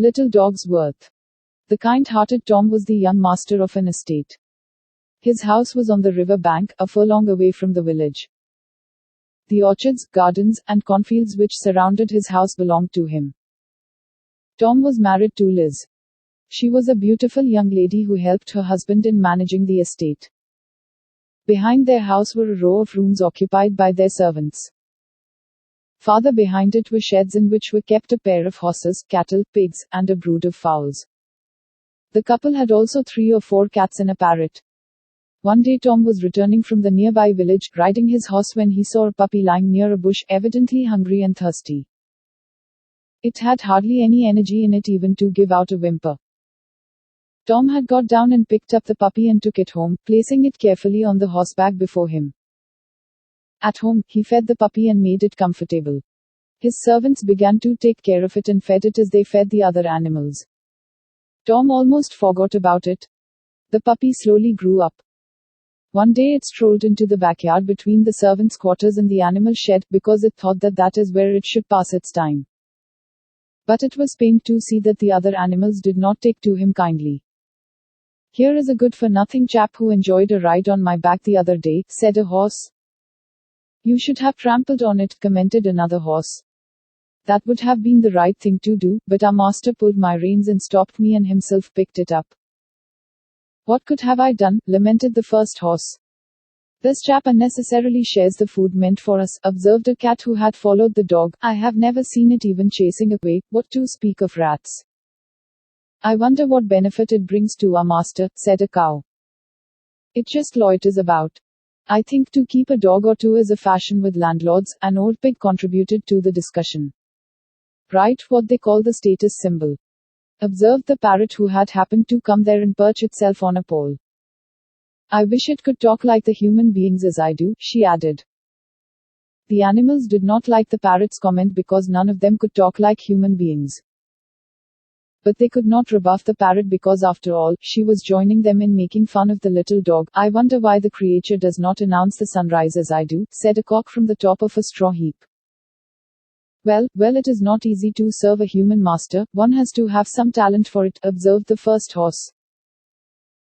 little dog's worth. The kind-hearted Tom was the young master of an estate. His house was on the river bank, a furlong away from the village. The orchards, gardens, and cornfields which surrounded his house belonged to him. Tom was married to Liz. She was a beautiful young lady who helped her husband in managing the estate. Behind their house were a row of rooms occupied by their servants. Farther behind it were sheds in which were kept a pair of horses, cattle, pigs, and a brood of fowls. The couple had also 3 or 4 cats and a parrot. One day Tom was returning from the nearby village, riding his horse when he saw a puppy lying near a bush, evidently hungry and thirsty. It had hardly any energy in it even to give out a whimper. Tom had got down and picked up the puppy and took it home, placing it carefully on the horseback before him. At home, he fed the puppy and made it comfortable. His servants began to take care of it and fed it as they fed the other animals. Tom almost forgot about it. The puppy slowly grew up. One day it strolled into the backyard between the servants' quarters and the animal shed, because it thought that is where it should pass its time. But it was pained to see that the other animals did not take to him kindly. "Here is a good-for-nothing chap who enjoyed a ride on my back the other day," said a horse. "You should have trampled on it," commented another horse. "That would have been the right thing to do, but our master pulled my reins and stopped me and himself picked it up." "What could have I done?" lamented the first horse. "This chap unnecessarily shares the food meant for us," observed a cat who had followed the dog. "I have never seen it even chasing away, what to speak of rats." "I wonder what benefit it brings to our master," said a cow. "It just loiters about. I think to keep a dog or two is a fashion with landlords," an old pig contributed to the discussion. "Right, what they call the status symbol," observed the parrot, who had happened to come there and perch itself on a pole. "I wish it could talk like the human beings as I do," she added. The animals did not like the parrot's comment because none of them could talk like human beings. But they could not rebuff the parrot because, after all, she was joining them in making fun of the little dog. "I wonder why the creature does not announce the sunrise as I do," said a cock from the top of a straw heap. Well, it is not easy to serve a human master, one has to have some talent for it," observed the first horse.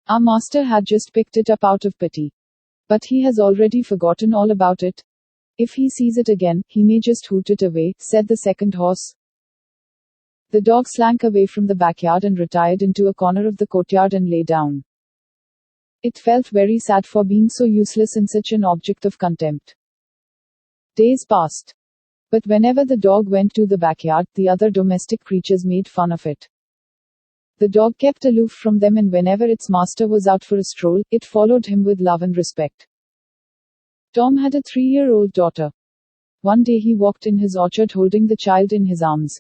"Our master had just picked it up out of pity. But he has already forgotten all about it. If he sees it again, he may just hoot it away," said the second horse. The dog slank away from the backyard and retired into a corner of the courtyard and lay down. It felt very sad for being so useless and such an object of contempt. Days passed. But whenever the dog went to the backyard, the other domestic creatures made fun of it. The dog kept aloof from them, and whenever its master was out for a stroll, it followed him with love and respect. Tom had a 3-year-old daughter. One day he walked in his orchard holding the child in his arms.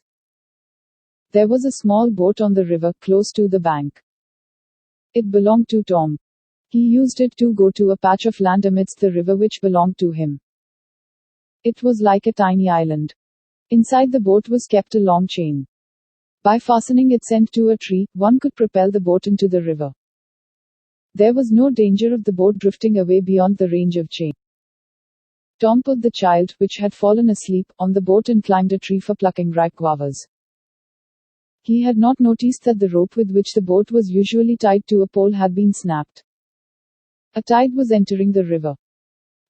There was a small boat on the river, close to the bank. It belonged to Tom. He used it to go to a patch of land amidst the river which belonged to him. It was like a tiny island. Inside the boat was kept a long chain. By fastening its end to a tree, one could propel the boat into the river. There was no danger of the boat drifting away beyond the range of chain. Tom put the child, which had fallen asleep, on the boat and climbed a tree for plucking ripe guavas. He had not noticed that the rope with which the boat was usually tied to a pole had been snapped. A tide was entering the river.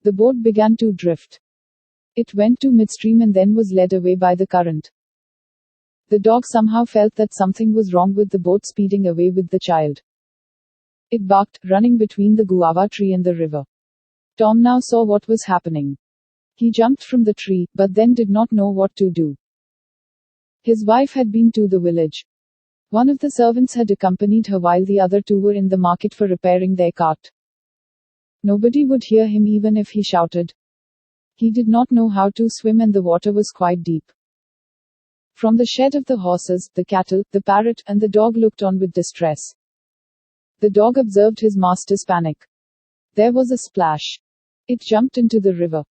The boat began to drift. It went to midstream and then was led away by the current. The dog somehow felt that something was wrong with the boat speeding away with the child. It barked, running between the guava tree and the river. Tom now saw what was happening. He jumped from the tree, but then did not know what to do. His wife had been to the village. One of the servants had accompanied her while the other 2 were in the market for repairing their cart. Nobody would hear him even if he shouted. He did not know how to swim and the water was quite deep. From the shed of the horses, the cattle, the parrot, and the dog looked on with distress. The dog observed his master's panic. There was a splash. It jumped into the river.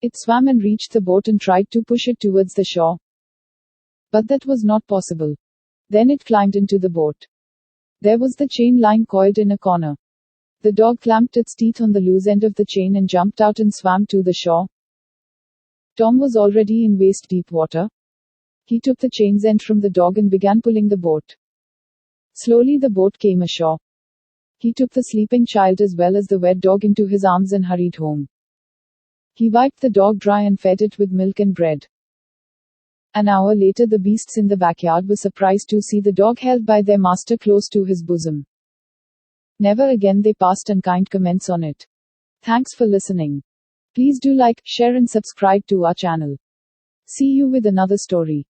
It swam and reached the boat and tried to push it towards the shore. But that was not possible. Then it climbed into the boat. There was the chain lying coiled in a corner. The dog clamped its teeth on the loose end of the chain and jumped out and swam to the shore. Tom was already in waist-deep water. He took the chain's end from the dog and began pulling the boat. Slowly the boat came ashore. He took the sleeping child as well as the wet dog into his arms and hurried home. He wiped the dog dry and fed it with milk and bread. An hour later, the beasts in the backyard were surprised to see the dog held by their master close to his bosom. Never again they passed unkind comments on it. Thanks for listening. Please do like, share and subscribe to our channel. See you with another story.